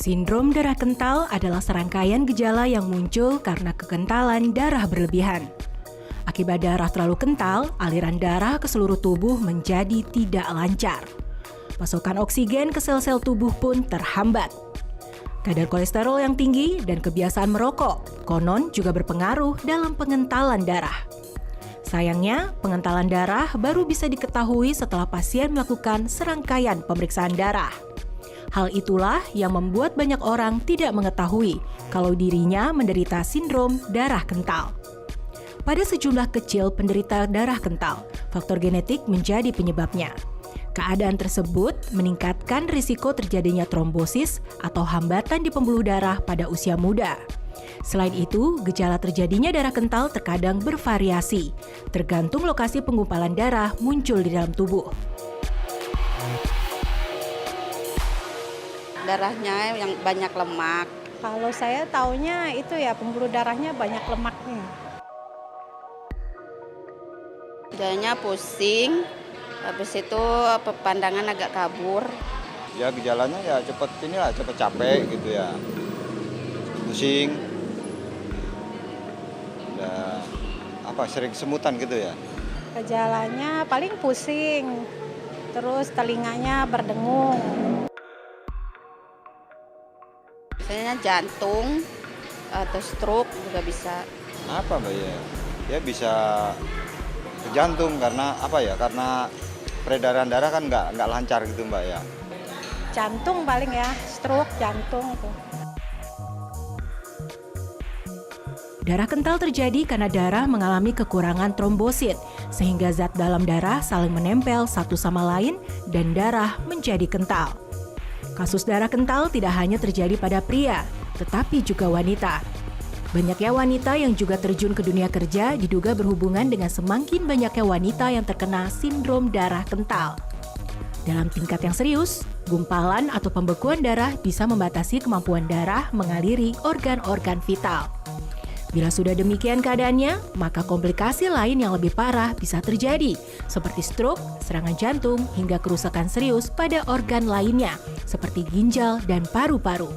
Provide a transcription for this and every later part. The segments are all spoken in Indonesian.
Sindrom darah kental adalah serangkaian gejala yang muncul karena kekentalan darah berlebihan. Akibat darah terlalu kental, aliran darah ke seluruh tubuh menjadi tidak lancar. Pasokan oksigen ke sel-sel tubuh pun terhambat. Kadar kolesterol yang tinggi dan kebiasaan merokok konon juga berpengaruh dalam pengentalan darah. Sayangnya, pengentalan darah baru bisa diketahui setelah pasien melakukan serangkaian pemeriksaan darah. Hal itulah yang membuat banyak orang tidak mengetahui kalau dirinya menderita sindrom darah kental. Pada sejumlah kecil penderita darah kental, faktor genetik menjadi penyebabnya. Keadaan tersebut meningkatkan risiko terjadinya trombosis atau hambatan di pembuluh darah pada usia muda. Selain itu, gejala terjadinya darah kental terkadang bervariasi, tergantung lokasi penggumpalan darah muncul di dalam tubuh. Darahnya yang banyak lemak. Kalau saya taunya itu ya pembuluh darahnya banyak lemaknya. Jadinya pusing, habis itu pandangan agak kabur. Ya gejalanya ya cepet capek gitu ya. Pusing. Ya sering kesemutan gitu ya. Gejalanya paling pusing, terus telinganya berdengung. Biasanya jantung atau stroke juga bisa. Apa Mbak ya? Ya bisa ke jantung karena Karena peredaran darah kan nggak lancar gitu Mbak ya. Jantung paling ya, stroke jantung itu. Darah kental terjadi karena darah mengalami kekurangan trombosit, sehingga zat dalam darah saling menempel satu sama lain dan darah menjadi kental. Kasus darah kental tidak hanya terjadi pada pria, tetapi juga wanita. Banyaknya wanita yang juga terjun ke dunia kerja diduga berhubungan dengan semakin banyaknya wanita yang terkena sindrom darah kental. Dalam tingkat yang serius, gumpalan atau pembekuan darah bisa membatasi kemampuan darah mengaliri organ-organ vital. Bila sudah demikian keadaannya, maka komplikasi lain yang lebih parah bisa terjadi, seperti stroke, serangan jantung, hingga kerusakan serius pada organ lainnya, seperti ginjal dan paru-paru.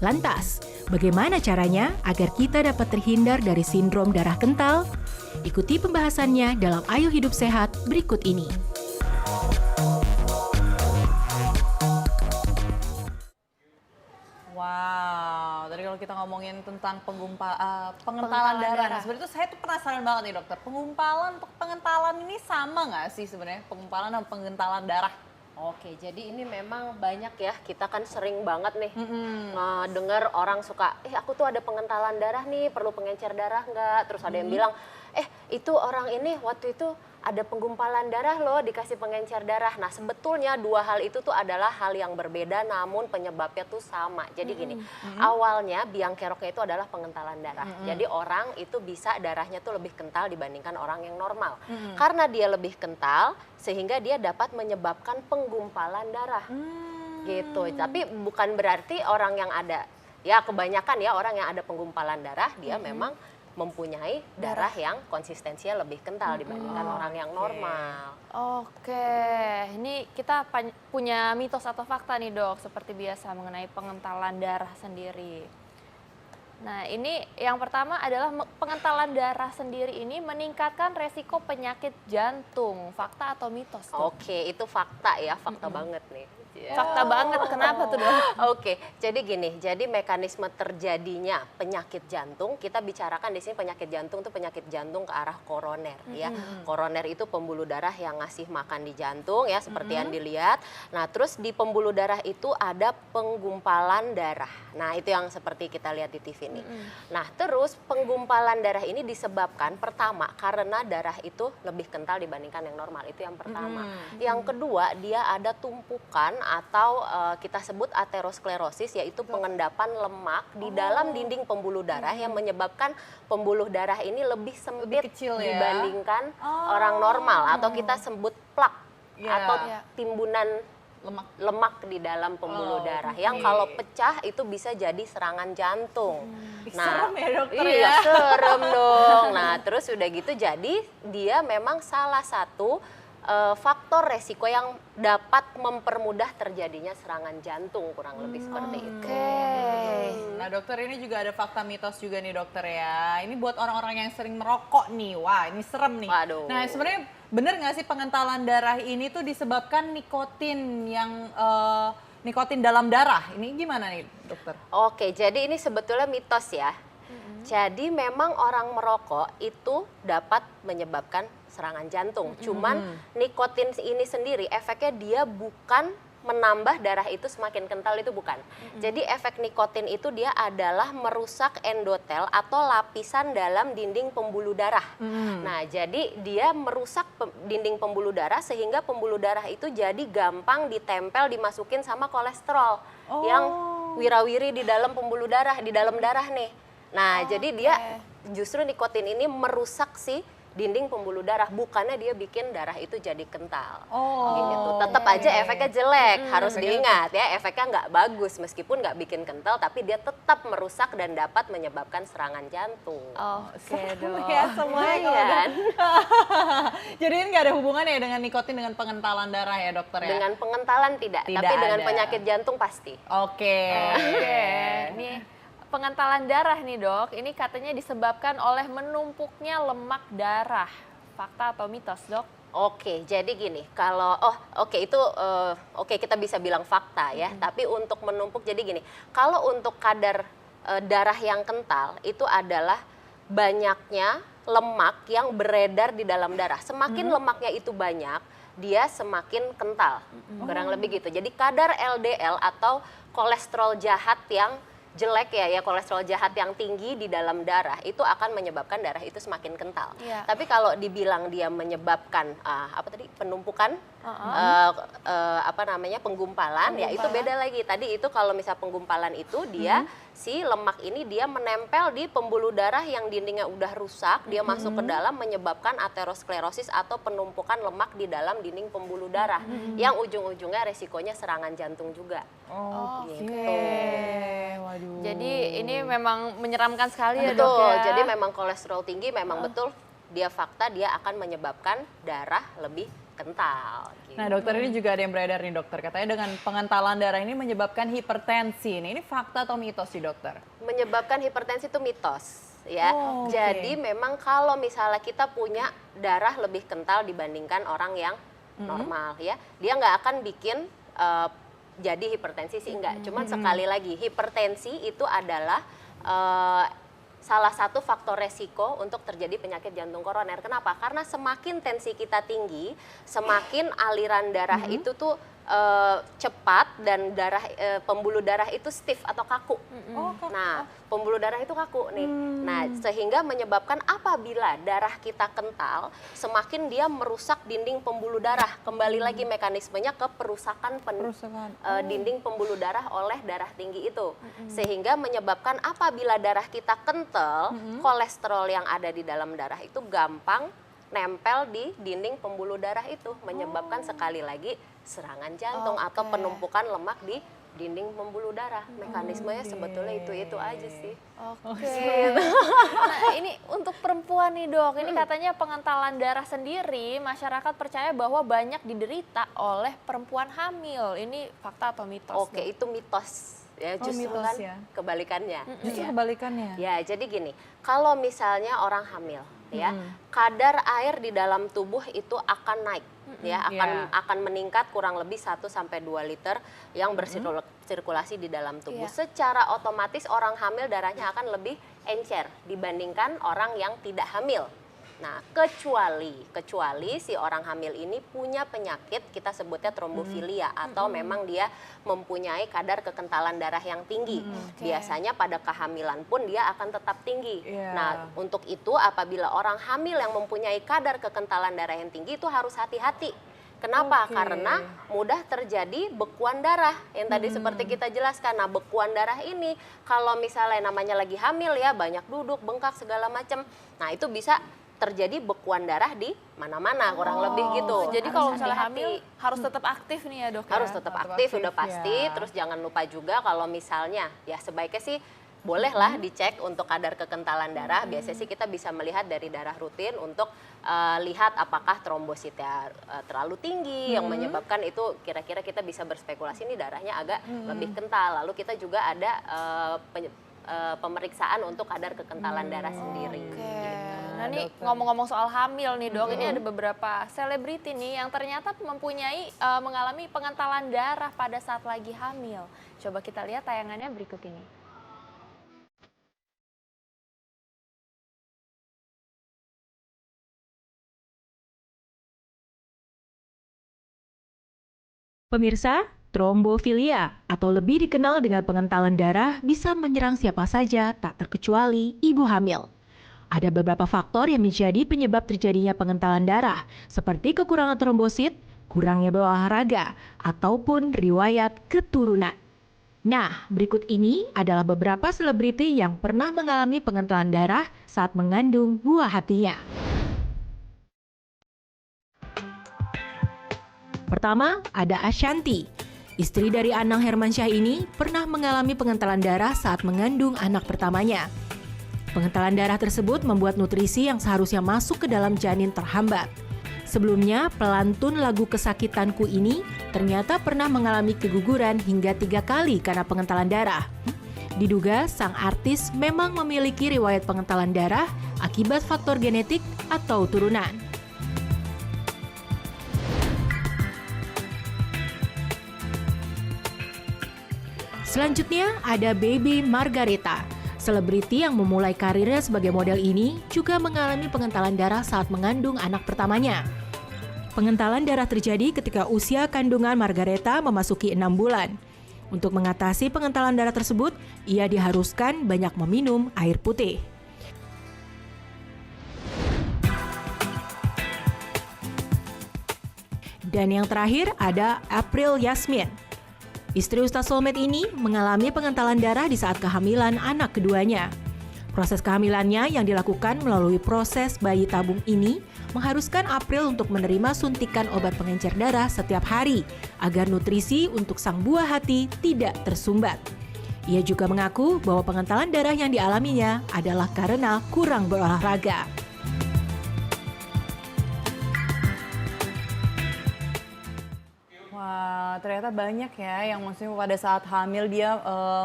Lantas, bagaimana caranya agar kita dapat terhindar dari sindrom darah kental? Ikuti pembahasannya dalam Ayo Hidup Sehat berikut ini. Wow, tadi kalau kita ngomongin tentang pengentalan darah. Nah, sebenarnya tuh saya tuh penasaran banget nih dokter. Pengentalan ini sama nggak sih sebenarnya pengumpalan dan pengentalan darah? Oke, jadi ini memang banyak ya, kita kan sering banget nih dengar orang suka, aku tuh ada pengentalan darah nih, perlu pengencer darah nggak? Terus ada yang bilang, itu orang ini waktu itu ada penggumpalan darah loh, dikasih pengencer darah. Nah sebetulnya dua hal itu tuh adalah hal yang berbeda namun penyebabnya tuh sama. Jadi gini, awalnya biang keroknya itu adalah pengentalan darah. Jadi orang itu bisa darahnya tuh lebih kental dibandingkan orang yang normal. Karena dia lebih kental sehingga dia dapat menyebabkan penggumpalan darah. Gitu. Tapi bukan berarti orang yang ada, ya kebanyakan ya orang yang ada penggumpalan darah dia memang mempunyai darah yang konsistensinya lebih kental dibandingkan orang yang normal. Oke, ini kita punya mitos atau fakta nih dok, seperti biasa mengenai pengentalan darah sendiri. Nah ini yang pertama adalah pengentalan darah sendiri ini meningkatkan resiko penyakit jantung. Fakta atau mitos? Oke, itu fakta ya, fakta banget nih. Fakta banget, kenapa tuh dok? Oke, jadi gini, jadi mekanisme terjadinya penyakit jantung, kita bicarakan di sini penyakit jantung itu penyakit jantung ke arah koroner ya. Koroner itu pembuluh darah yang ngasih makan di jantung ya, seperti yang dilihat. Nah terus di pembuluh darah itu ada penggumpalan darah. Nah itu yang seperti kita lihat di TV nih. Nah terus penggumpalan darah ini disebabkan pertama karena darah itu lebih kental dibandingkan yang normal, itu yang pertama. Yang kedua dia ada tumpukan atau kita sebut aterosklerosis, yaitu pengendapan lemak di dalam dinding pembuluh darah yang menyebabkan pembuluh darah ini lebih sempit kecil ya? Dibandingkan orang normal, atau kita sebut plak atau timbunan lemak di dalam pembuluh darah yang kalau pecah itu bisa jadi serangan jantung. Serem ya dokter iya, serem dong. Nah terus udah gitu jadi dia memang salah satu faktor resiko yang dapat mempermudah terjadinya serangan jantung, kurang lebih seperti itu. Nah dokter, ini juga ada fakta mitos juga nih dokter ya. Ini buat orang-orang yang sering merokok nih. Wah ini serem nih. Waduh. Nah sebenarnya bener nggak sih pengentalan darah ini tuh disebabkan nikotin yang nikotin dalam darah? Ini gimana nih dokter? Oke, jadi ini sebetulnya mitos ya. Jadi memang orang merokok itu dapat menyebabkan serangan jantung. Cuman nikotin ini sendiri efeknya dia bukan menambah darah itu semakin kental, itu bukan. Jadi efek nikotin itu dia adalah merusak endotel atau lapisan dalam dinding pembuluh darah. Nah, jadi dia merusak dinding pembuluh darah sehingga pembuluh darah itu jadi gampang ditempel, dimasukin sama kolesterol yang wirawiri di dalam pembuluh darah, di dalam darah nih. Nah, jadi dia justru nikotin ini merusak si dinding pembuluh darah, bukannya dia bikin darah itu jadi kental. Gitu. Tetap aja efeknya jelek, harus diingat ya, efeknya nggak bagus meskipun nggak bikin kental, tapi dia tetap merusak dan dapat menyebabkan serangan jantung. Oke dok. Ya semuanya kalau udah. Kan? Jadi ini nggak ada hubungannya ya dengan nikotin dengan pengentalan darah ya dokter ya? Dengan pengentalan tidak, Tidak tapi dengan ada. penyakit jantung pasti. Oke. Nih pengentalan darah nih dok, ini katanya disebabkan oleh menumpuknya lemak darah. Fakta atau mitos dok? Oke, jadi gini, kalau itu kita bisa bilang fakta ya. Tapi untuk menumpuk jadi gini, kalau untuk kadar darah yang kental itu adalah banyaknya lemak yang beredar di dalam darah. Semakin lemaknya itu banyak, dia semakin kental. Kurang lebih gitu. Jadi kadar LDL atau kolesterol jahat yang jelek ya kolesterol jahat yang tinggi di dalam darah itu akan menyebabkan darah itu semakin kental. Iya. Tapi kalau dibilang dia menyebabkan penumpukan penggumpalan, ya itu beda lagi. Tadi itu kalau misal penggumpalan itu dia si lemak ini dia menempel di pembuluh darah yang dindingnya udah rusak, dia masuk ke dalam menyebabkan aterosklerosis atau penumpukan lemak di dalam dinding pembuluh darah yang ujung-ujungnya resikonya serangan jantung juga. Gitu. Waduh. Jadi ini memang menyeramkan sekali ya Betul, dok ya. jadi memang kolesterol tinggi memang betul dia fakta dia akan menyebabkan darah lebih kental. Gitu. Nah dokter, ini juga ada yang beredar nih dokter, katanya dengan pengentalan darah ini menyebabkan hipertensi. Nah, ini fakta atau mitos sih dokter? Menyebabkan hipertensi itu mitos ya. Oke. Jadi memang kalau misalnya kita punya darah lebih kental dibandingkan orang yang normal ya, dia nggak akan bikin jadi hipertensi sih enggak. Cuman sekali lagi hipertensi itu adalah salah satu faktor resiko untuk terjadi penyakit jantung koroner. Kenapa? Karena semakin tensi kita tinggi, semakin aliran darah itu tuh cepat dan pembuluh darah itu stiff atau kaku. Nah, pembuluh darah itu kaku nih. Nah, sehingga menyebabkan apabila darah kita kental, semakin dia merusak dinding pembuluh darah. Kembali lagi mekanismenya ke perusakan dinding pembuluh darah oleh darah tinggi itu. Sehingga menyebabkan apabila darah kita kental, kolesterol yang ada di dalam darah itu gampang nempel di dinding pembuluh darah itu, menyebabkan sekali lagi serangan jantung atau penumpukan lemak di dinding pembuluh darah. Mekanismenya sebetulnya itu aja sih. Oke. Nah ini untuk perempuan nih dok, ini katanya pengentalan darah sendiri masyarakat percaya bahwa banyak diderita oleh perempuan hamil. Ini fakta atau mitos? Oke, itu mitos. Ya, justru mitos kan ya. kebalikannya. Justru Ya. kebalikannya. Ya, jadi gini, kalau misalnya orang hamil, ya, kadar air di dalam tubuh itu akan naik, ya, akan meningkat kurang lebih 1 sampai 2 liter yang bersirkulasi di dalam tubuh. Secara otomatis orang hamil darahnya akan lebih encer dibandingkan orang yang tidak hamil. Nah, kecuali si orang hamil ini punya penyakit kita sebutnya trombofilia atau memang dia mempunyai kadar kekentalan darah yang tinggi. Biasanya pada kehamilan pun dia akan tetap tinggi. Nah, untuk itu apabila orang hamil yang mempunyai kadar kekentalan darah yang tinggi itu harus hati-hati. Kenapa? Karena mudah terjadi bekuan darah yang tadi seperti kita jelaskan. Nah, bekuan darah ini kalau misalnya namanya lagi hamil ya banyak duduk, bengkak segala macam. Nah, itu bisa terjadi bekuan darah di mana-mana kurang lebih gitu. Jadi kalau misalnya hamil harus tetap aktif nih ya dok? Harus tetap aktif, udah aktif, pasti. ya. Terus jangan lupa juga kalau misalnya ya sebaiknya sih bolehlah dicek untuk kadar kekentalan darah. Biasanya sih kita bisa melihat dari darah rutin untuk lihat apakah trombositnya terlalu tinggi yang menyebabkan itu kira-kira kita bisa berspekulasi ini darahnya agak lebih kental. Lalu kita juga ada pemeriksaan untuk kadar kekentalan darah sendiri. Oke. Nah nih ngomong-ngomong soal hamil nih dok, ini ada beberapa selebriti nih yang ternyata mempunyai mengalami pengentalan darah pada saat lagi hamil. Coba kita lihat tayangannya berikut ini. Pemirsa, trombofilia atau lebih dikenal dengan pengentalan darah bisa menyerang siapa saja, tak terkecuali ibu hamil. Ada beberapa faktor yang menjadi penyebab terjadinya pengentalan darah, seperti kekurangan trombosit, kurangnya berolahraga, ataupun riwayat keturunan. Nah, berikut ini adalah beberapa selebriti yang pernah mengalami pengentalan darah saat mengandung buah hatinya. Pertama, ada Ashanti. Istri dari Anang Hermansyah ini pernah mengalami pengentalan darah saat mengandung anak pertamanya. Pengentalan darah tersebut membuat nutrisi yang seharusnya masuk ke dalam janin terhambat. Sebelumnya, pelantun lagu Kesakitanku ini ternyata pernah mengalami keguguran hingga 3 kali karena pengentalan darah. Diduga sang artis memang memiliki riwayat pengentalan darah akibat faktor genetik atau turunan. Selanjutnya ada Baby Margareta. Selebriti yang memulai karirnya sebagai model ini juga mengalami pengentalan darah saat mengandung anak pertamanya. Pengentalan darah terjadi ketika usia kandungan Margareta memasuki 6 bulan. Untuk mengatasi pengentalan darah tersebut, ia diharuskan banyak meminum air putih. Dan yang terakhir ada April Yasmin. Istri Ustaz Solmed ini mengalami pengentalan darah di saat kehamilan anak keduanya. Proses kehamilannya yang dilakukan melalui proses bayi tabung ini mengharuskan April untuk menerima suntikan obat pengencer darah setiap hari agar nutrisi untuk sang buah hati tidak tersumbat. Ia juga mengaku bahwa pengentalan darah yang dialaminya adalah karena kurang berolahraga. Wah, ternyata banyak ya yang maksudnya pada saat hamil dia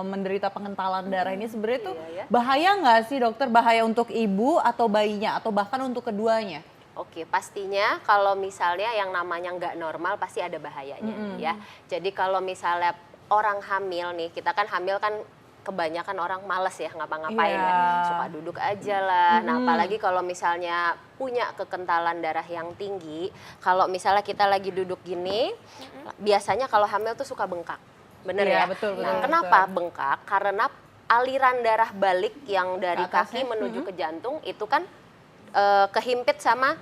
menderita pengentalan darah ini sebenarnya tuh bahaya nggak sih dokter? Bahaya untuk ibu atau bayinya atau bahkan untuk keduanya? Oke, pastinya kalau misalnya yang namanya nggak normal pasti ada bahayanya ya. Jadi kalau misalnya orang hamil nih, kita kan hamil kan kebanyakan orang males ya ngapa-ngapain ya, suka duduk aja lah. Nah apalagi kalau misalnya punya kekentalan darah yang tinggi, kalau misalnya kita lagi duduk gini, biasanya kalau hamil tuh suka bengkak, bener ya? Betul, Nah kenapa bengkak? Karena aliran darah balik yang dari kaki menuju ke jantung itu kan kehimpit sama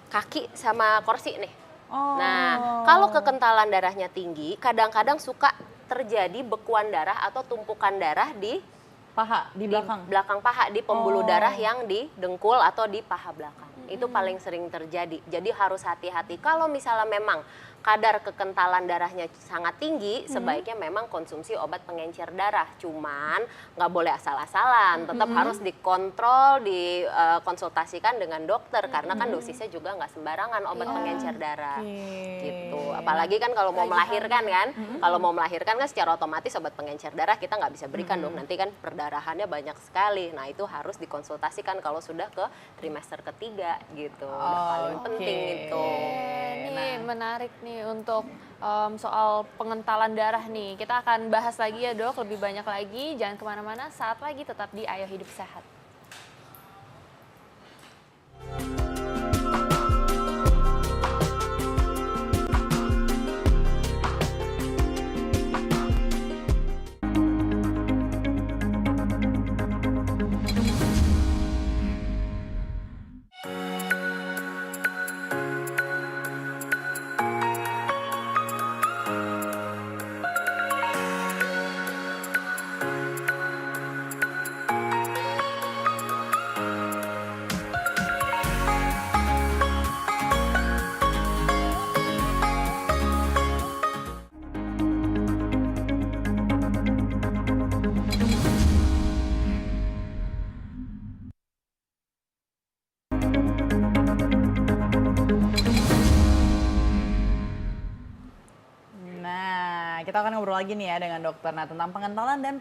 kaki sama kursi nih. Nah kalau kekentalan darahnya tinggi, kadang-kadang suka terjadi bekuan darah atau tumpukan darah di paha, di belakang paha, di pembuluh darah yang di dengkul atau di paha belakang. Itu paling sering terjadi. Jadi harus hati-hati. Kalau misalnya memang kadar kekentalan darahnya sangat tinggi, sebaiknya memang konsumsi obat pengencer darah. Cuman nggak boleh asal-asalan, tetap harus dikontrol, dikonsultasikan dengan dokter karena kan dosisnya juga nggak sembarangan obat pengencer darah. Gitu. Apalagi kan kalau mau melahirkan kan, kalau mau melahirkan kan secara otomatis obat pengencer darah kita nggak bisa berikan dong. Nanti kan perdarahannya banyak sekali. Nah itu harus dikonsultasikan kalau sudah ke trimester ketiga gitu. Udah paling penting itu. Ini menarik nih untuk soal pengentalan darah nih. Kita akan bahas lagi ya dok, lebih banyak lagi. Jangan kemana-mana, saat lagi tetap di Ayo Hidup Sehat. kita akan ngobrol lagi nih ya dengan dokter. Nah, tentang pengentalan dan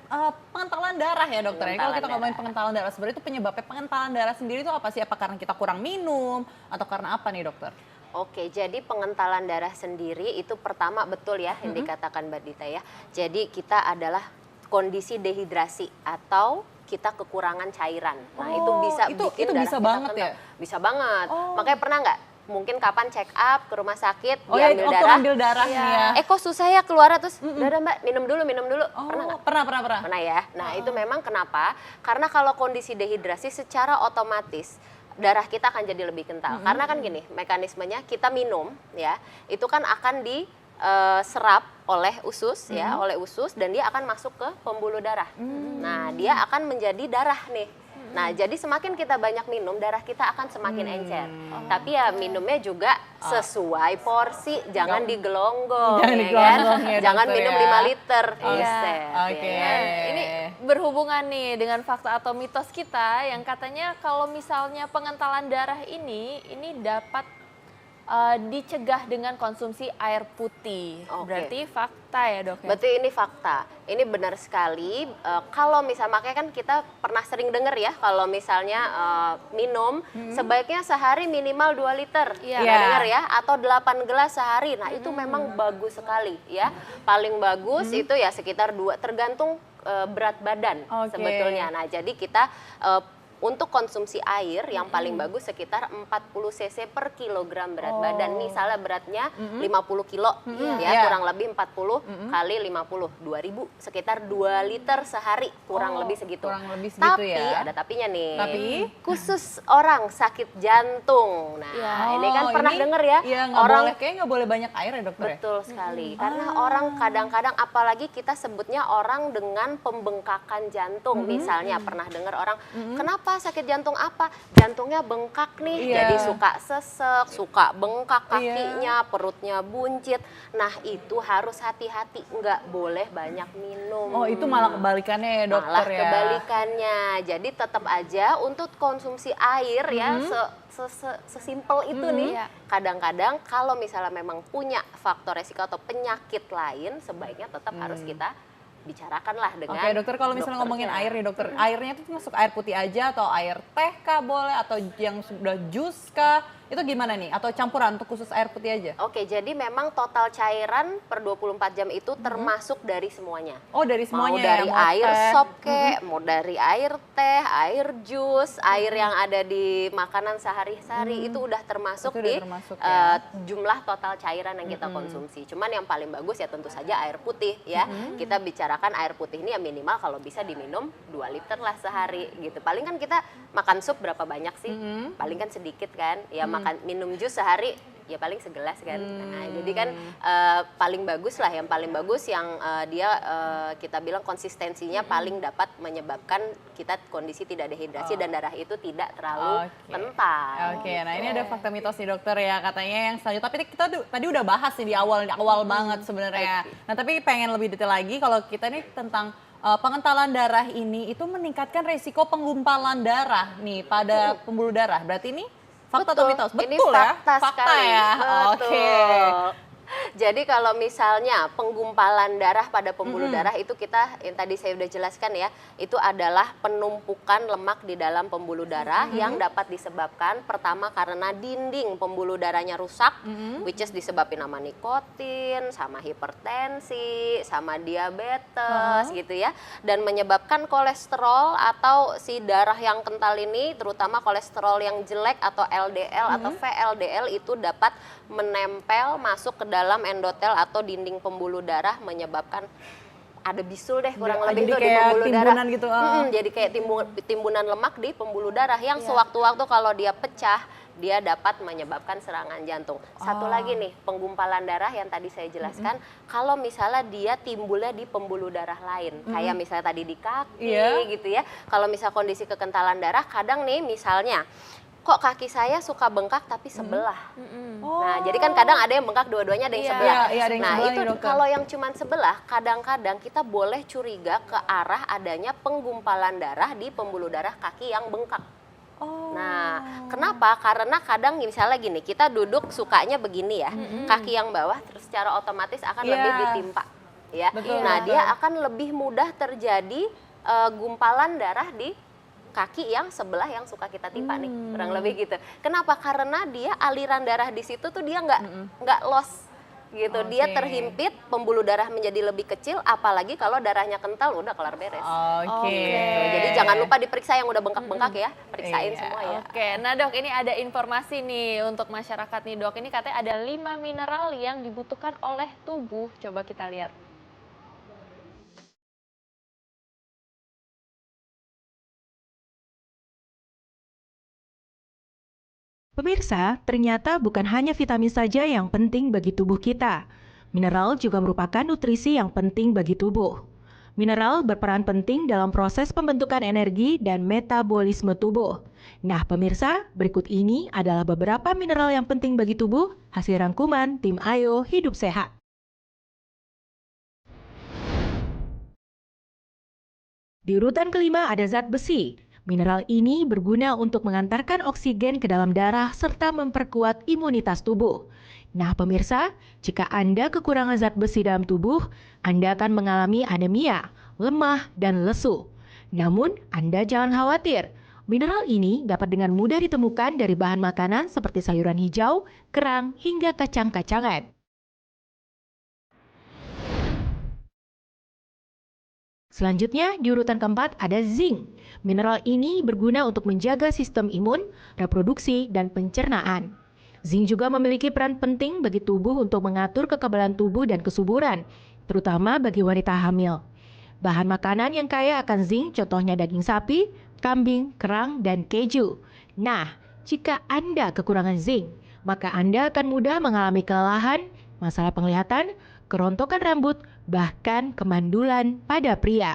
pengentalan darah ya dokter. Ya, kalau kita ngomongin pengentalan darah, sebenarnya itu penyebabnya pengentalan darah sendiri itu apa sih? Apa karena kita kurang minum atau karena apa nih dokter? Oke, jadi pengentalan darah sendiri itu pertama betul ya yang dikatakan Mbak Dita ya. Jadi kita adalah kondisi dehidrasi atau kita kekurangan cairan. Nah, itu bisa bikin itu darah bisa kita banget kental. ya? Bisa banget. Makanya pernah nggak? Mungkin kapan check up ke rumah sakit, Oh ya, diambil waktu darah. ambil darah nih ya. Kok susah ya keluar terus, udah Mbak, minum dulu. Pernah nggak? Pernah. Pernah ya. Nah, itu memang kenapa? Karena kalau kondisi dehidrasi secara otomatis darah kita akan jadi lebih kental. Karena kan gini, mekanismenya kita minum ya, itu kan akan diserap oleh usus ya, oleh usus dan dia akan masuk ke pembuluh darah. Nah, dia akan menjadi darah nih. Nah, jadi semakin kita banyak minum, darah kita akan semakin encer. Tapi ya minumnya juga sesuai porsi, jangan digelonggong, Jangan ya digelonggong kan? ya, Jangan dokter minum ya. 5 liter. Iya. Buset, Oke. ya kan? Ini berhubungan nih dengan fakta atau mitos kita yang katanya kalau misalnya pengentalan darah ini dapat dicegah dengan konsumsi air putih. Oke. Berarti fakta ya dok ya? Berarti ini fakta, ini benar sekali. Kalau misalnya makanya kan kita pernah sering dengar ya, kalau misalnya minum sebaiknya sehari minimal 2 liter, Iya. pernah dengar ya, atau 8 gelas sehari. Nah itu memang bagus sekali ya. Paling bagus itu ya sekitar 2, tergantung berat badan sebetulnya. Nah jadi kita untuk konsumsi air yang paling bagus sekitar 40 cc per kilogram berat badan. Misalnya beratnya 50 kilo ya, kurang lebih 40 kali 50, 2000, sekitar 2 liter sehari, kurang lebih segitu. Kurang lebih segitu Tapi ya. ada tapinya nih. Tapi? Khusus orang sakit jantung. Nah, ini kan pernah denger ya, Iya, kayaknya nggak boleh banyak air ya dokter ya? betul sekali. Karena orang kadang-kadang apalagi kita sebutnya orang dengan pembengkakan jantung. Misalnya pernah dengar orang, kenapa sakit jantung apa? Jantungnya bengkak nih, Iya. jadi suka sesek, suka bengkak kakinya, perutnya buncit. Nah itu harus hati-hati, nggak boleh banyak minum. Oh, itu malah kebalikannya ya dokter Malah ya? kebalikannya. Jadi tetap aja untuk konsumsi air ya sesimpel itu nih. Iya. Kadang-kadang kalau misalnya memang punya faktor resiko atau penyakit lain, sebaiknya tetap harus kita bicarakan lah dengan Oke dokter, kalau misalnya ngomongin dokternya. air nih dokter, airnya itu masuk air putih aja atau air teh kah boleh atau yang sudah jus kah? Itu gimana nih? Atau campuran untuk khusus air putih aja? Oke, jadi memang total cairan per 24 jam itu termasuk dari semuanya. Oh dari semuanya Mau ya, dari mau air teh. sop kek, mau dari air teh, air jus, air yang ada di makanan sehari-hari itu udah termasuk Itu udah di termasuk ya. jumlah total cairan yang kita konsumsi. Cuman yang paling bagus ya tentu saja air putih ya. Kita bicarakan air putih ini ya minimal kalau bisa diminum 2 liter lah sehari gitu. Paling kan kita makan sup berapa banyak sih? Paling kan sedikit kan. Ya minum jus sehari ya paling segelas kan. Nah, jadi kan paling bagus lah, yang paling bagus yang dia kita bilang konsistensinya paling dapat menyebabkan kita kondisi tidak dehidrasi dan darah itu tidak terlalu kental. Oke, nah ini ada fakta mitos nih dokter ya, katanya yang selanjutnya. Tapi kita tadi udah bahas nih di awal banget sebenarnya. Nah tapi pengen lebih detail lagi kalau kita nih tentang pengentalan darah ini itu meningkatkan resiko penggumpalan darah nih pada pembuluh darah. Berarti ini fakta atau mitos? Ini Betul ya? fakta sekali. ya? Betul. Oke. Jadi kalau misalnya penggumpalan darah pada pembuluh darah itu kita yang tadi saya udah jelaskan ya, itu adalah penumpukan lemak di dalam pembuluh darah yang dapat disebabkan pertama karena dinding pembuluh darahnya rusak, which is disebabkan sama nikotin, sama hipertensi, sama diabetes gitu ya, dan menyebabkan kolesterol atau si darah yang kental ini, terutama kolesterol yang jelek atau LDL atau VLDL itu dapat menempel masuk ke dalam endotel atau dinding pembuluh darah menyebabkan ada bisul deh kurang lebih Jadi itu di kayak pembuluh darah. timbunan gitu, Jadi kayak timbunan lemak di pembuluh darah yang sewaktu-waktu kalau dia pecah dia dapat menyebabkan serangan jantung. Satu lagi nih, penggumpalan darah yang tadi saya jelaskan, kalau misalnya dia timbulnya di pembuluh darah lain, kayak misalnya tadi di kaki gitu ya. Kalau misalnya kondisi kekentalan darah, kadang nih misalnya kok kaki saya suka bengkak tapi sebelah. Nah, jadi kan kadang ada yang bengkak dua-duanya, ada yang sebelah. Iya, ada yang Nah, sebelah itu nih, dokter. kalau yang cuman sebelah, kadang-kadang kita boleh curiga ke arah adanya penggumpalan darah di pembuluh darah kaki yang bengkak. Nah, kenapa? Karena kadang misalnya gini, kita duduk sukanya begini ya, kaki yang bawah terus secara otomatis akan lebih ditimpa. ya. Betul, Nah, betul. dia akan lebih mudah terjadi gumpalan darah di kaki yang sebelah yang suka kita timpa nih, kurang lebih gitu. Kenapa? Karena dia aliran darah di situ tuh dia nggak loss gitu. Dia Oke. terhimpit, pembuluh darah menjadi lebih kecil, apalagi kalau darahnya kental udah kelar beres. Oke. Gitu. Jadi jangan lupa diperiksa yang udah bengkak-bengkak ya, periksain Iya. semua ya. Oke, nah dok ini ada informasi nih untuk masyarakat nih dok. Ini katanya ada 5 mineral yang dibutuhkan oleh tubuh. Coba kita lihat. Pemirsa, ternyata bukan hanya vitamin saja yang penting bagi tubuh kita. Mineral juga merupakan nutrisi yang penting bagi tubuh. Mineral berperan penting dalam proses pembentukan energi dan metabolisme tubuh. Nah, pemirsa, berikut ini adalah beberapa mineral yang penting bagi tubuh, hasil rangkuman tim Ayo Hidup Sehat. Di urutan kelima ada zat besi. Mineral ini berguna untuk mengantarkan oksigen ke dalam darah serta memperkuat imunitas tubuh. Nah pemirsa, jika Anda kekurangan zat besi dalam tubuh, Anda akan mengalami anemia, lemah, dan lesu. Namun, Anda jangan khawatir. Mineral ini dapat dengan mudah ditemukan dari bahan makanan seperti sayuran hijau, kerang, hingga kacang-kacangan. Selanjutnya, di urutan keempat ada zinc. Mineral ini berguna untuk menjaga sistem imun, reproduksi, dan pencernaan. Zinc juga memiliki peran penting bagi tubuh untuk mengatur kekebalan tubuh dan kesuburan, terutama bagi wanita hamil. Bahan makanan yang kaya akan zinc contohnya daging sapi, kambing, kerang, dan keju. Nah, jika Anda kekurangan zinc, maka Anda akan mudah mengalami kelelahan, masalah penglihatan, kerontokan rambut, bahkan kemandulan pada pria.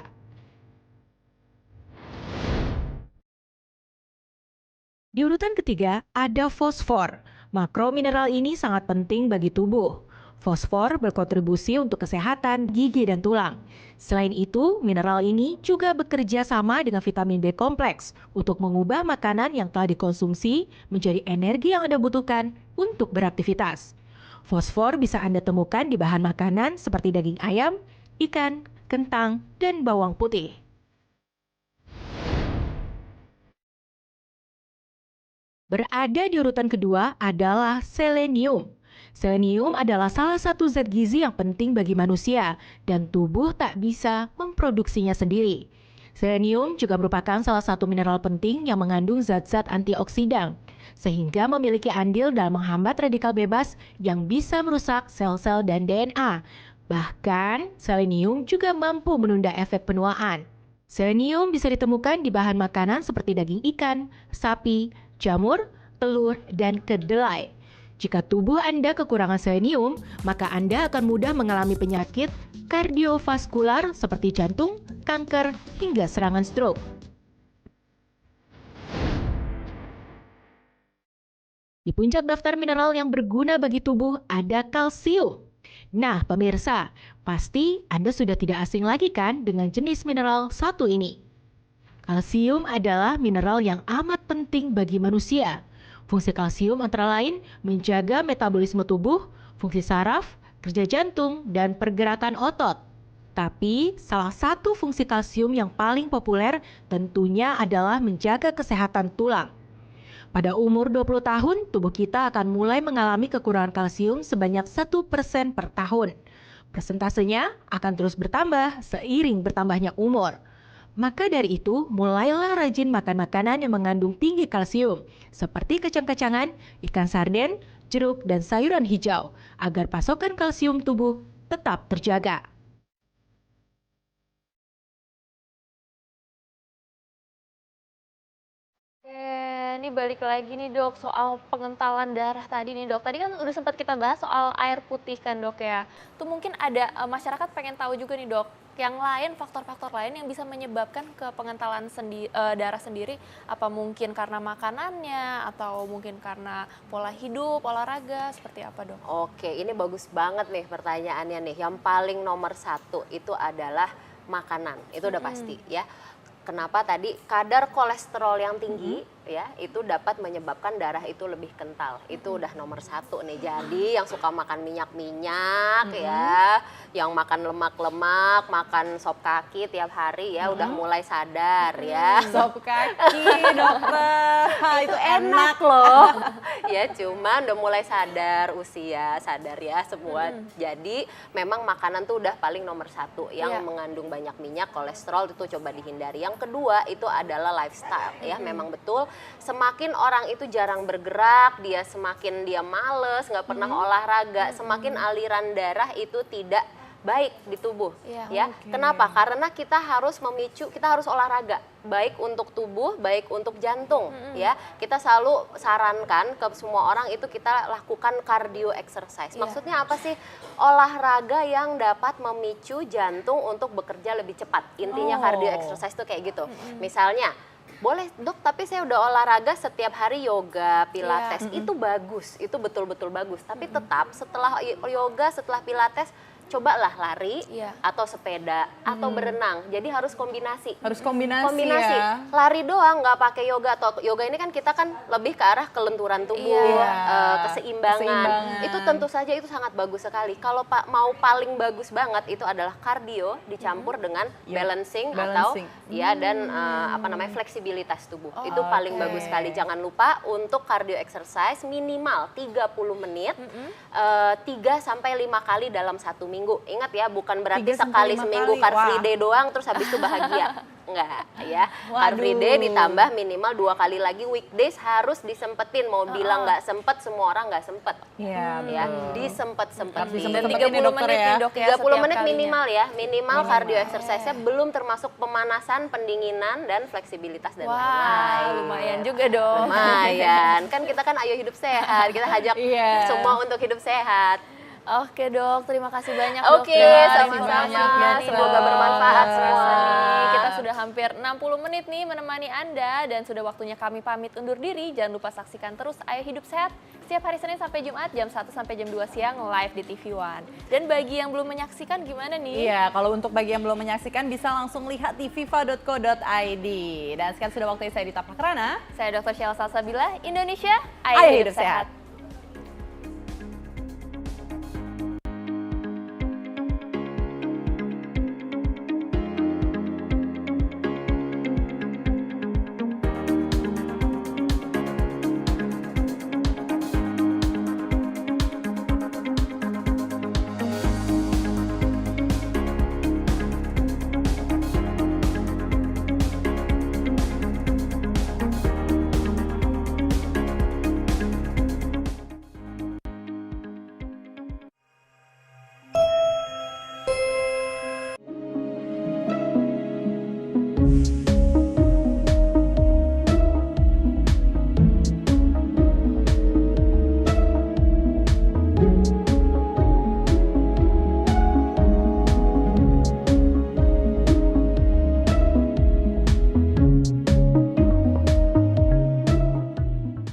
Di urutan ketiga ada fosfor. Makromineral ini sangat penting bagi tubuh. Fosfor berkontribusi untuk kesehatan gigi dan tulang. Selain itu, mineral ini juga bekerja sama dengan vitamin B kompleks untuk mengubah makanan yang telah dikonsumsi menjadi energi yang Anda butuhkan untuk beraktivitas. Fosfor bisa Anda temukan di bahan makanan seperti daging ayam, ikan, kentang, dan bawang putih. Berada di urutan kedua adalah selenium. Selenium adalah salah satu zat gizi yang penting bagi manusia dan tubuh tak bisa memproduksinya sendiri. Selenium juga merupakan salah satu mineral penting yang mengandung zat-zat antioksidan, sehingga memiliki andil dalam menghambat radikal bebas yang bisa merusak sel-sel dan DNA. Bahkan, selenium juga mampu menunda efek penuaan. Selenium bisa ditemukan di bahan makanan seperti daging ikan, sapi, jamur, telur, dan kedelai. Jika tubuh Anda kekurangan selenium, maka Anda akan mudah mengalami penyakit kardiovaskular seperti jantung, kanker, hingga serangan stroke. Di puncak daftar mineral yang berguna bagi tubuh ada kalsium. Nah, pemirsa, pasti Anda sudah tidak asing lagi kan dengan jenis mineral satu ini. Kalsium adalah mineral yang amat penting bagi manusia. Fungsi kalsium antara lain menjaga metabolisme tubuh, fungsi saraf, kerja jantung, dan pergerakan otot. Tapi, salah satu fungsi kalsium yang paling populer tentunya adalah menjaga kesehatan tulang. Pada umur 20 tahun, tubuh kita akan mulai mengalami kekurangan kalsium sebanyak 1% per tahun. Persentasenya akan terus bertambah seiring bertambahnya umur. Maka dari itu, mulailah rajin makan makanan yang mengandung tinggi kalsium, seperti kacang-kacangan, ikan sarden, jeruk, dan sayuran hijau, agar pasokan kalsium tubuh tetap terjaga. Ini balik lagi nih dok soal pengentalan darah tadi nih dok. Tadi kan udah sempat kita bahas soal air putih kan dok ya. Tuh mungkin ada masyarakat pengen tahu juga nih dok. Yang lain faktor-faktor lain yang bisa menyebabkan ke pengentalan darah sendiri. Apa mungkin karena makanannya atau mungkin karena pola hidup, olahraga seperti apa dok? Oke, ini bagus banget nih pertanyaannya nih. Yang paling nomor satu itu adalah makanan, itu udah pasti ya. Kenapa tadi kadar kolesterol yang tinggi ya itu dapat menyebabkan darah itu lebih kental. Itu udah nomor 1 nih. Jadi yang suka makan minyak-minyak ya, yang makan lemak-lemak, makan sop kaki tiap hari ya udah mulai sadar ya. Sop kaki, dokter. Itu enak loh. Ya cuman udah mulai sadar usia, sadar ya semua. Jadi memang makanan tuh udah paling nomor 1 yang mengandung banyak minyak, kolesterol itu coba dihindari. Yang kedua itu adalah lifestyle ya. Memang betul semakin orang itu jarang bergerak, dia semakin dia males, nggak pernah olahraga, semakin aliran darah itu tidak baik di tubuh ya. Kenapa? Karena kita harus memicu, kita harus olahraga baik untuk tubuh, baik untuk jantung ya. Kita selalu sarankan ke semua orang itu kita lakukan cardio exercise. Maksudnya apa sih? Olahraga yang dapat memicu jantung untuk bekerja lebih cepat. Intinya cardio exercise itu kayak gitu. Misalnya boleh dok, tapi saya udah olahraga setiap hari yoga, pilates, itu bagus, itu betul-betul bagus. Tapi tetap setelah yoga, setelah pilates, cobalah lari atau sepeda atau berenang. Jadi harus kombinasi. Harus kombinasi ya. Lari doang nggak pakai yoga, atau yoga ini kan kita kan lebih ke arah kelenturan tubuh, keseimbangan. Itu tentu saja itu sangat bagus sekali. Kalau mau paling bagus banget itu adalah kardio dicampur dengan balancing atau dan fleksibilitas tubuh. Itu paling bagus sekali. Jangan lupa untuk cardio exercise minimal 30 menit 3 sampai 5 kali dalam 1 minggu. Ingat ya, bukan berarti sekali seminggu car free day doang terus habis itu bahagia. Enggak ya. Car free day ditambah minimal 2 kali lagi weekdays harus disempetin. Mau bilang nggak sempet, semua orang nggak sempet. Ya, disempet-sempetin. Dan 30 menit nih dok ya. 30 menit minimal ya. Minimal cardio exercise-nya belum termasuk pemanasan, pendinginan dan fleksibilitas dan lain-lain. Lumayan juga dong. Lumayan. Kan kita kan ayo hidup sehat. Kita ajak semua untuk hidup sehat. Oke dok, terima kasih banyak dok. Oke, sama-sama. Semoga bermanfaat semua. Kita sudah hampir 60 menit nih menemani Anda dan sudah waktunya kami pamit undur diri. Jangan lupa saksikan terus Ayo Hidup Sehat setiap hari Senin sampai Jumat jam 1 sampai jam 2 siang live di TV One. Dan bagi yang belum menyaksikan gimana nih? Iya, kalau untuk bagi yang belum menyaksikan bisa langsung lihat di viva.co.id. Dan sekarang sudah waktunya saya Dita Pakrana. Saya Dr. Sheila Salsabila, Indonesia Ayo Hidup Sehat.